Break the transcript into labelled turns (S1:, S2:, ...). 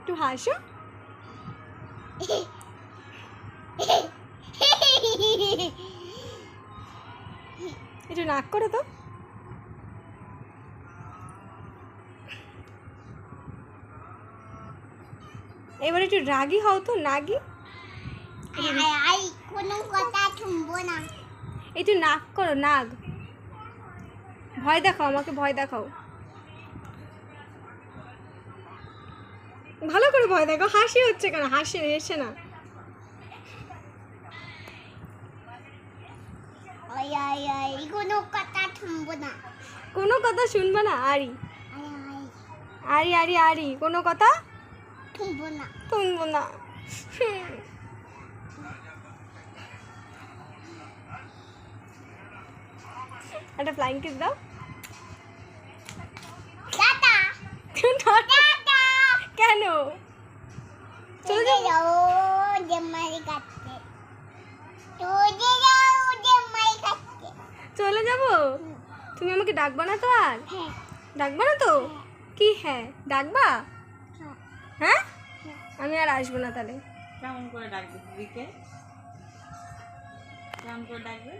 S1: একটু হাসো। একটু নাক করো তো। এবার একটু রাগী হও তো, নাগি।
S2: কোনো কথা শুনবো না।
S1: একটু নাক করো, নাগ। ভয় দেখাও আমাকে, ভয় দেখাও। ভালো করে ভয় দেখাও। হাসি হচ্ছে কেন? হাসি এসে না।
S2: কোনো কথা শুনবো না।
S1: কোনো কথা শুনবে না? আরি আরি আরি আরি, কোনো কথা
S2: শুনবো না।
S1: শুনবো না। একটা ফ্লাইং কিস দাও।
S2: Tata tata.
S1: কেন? চলে যাও।
S2: জামাই কাটতে চলে যাও, জামাই কাটতে।
S1: চলে যাবো? তুমি আমাকে ডাকবা না তো আর?
S2: হ্যাঁ
S1: ডাকবা না তো? কি হ্যাঁ? ডাকবা?
S2: হ্যাঁ।
S1: হ্যাঁ, আমি আর আসবো না তাহলে।
S3: কেমন করে ডাকবে দিদিকে? কেমন করে ডাকবে?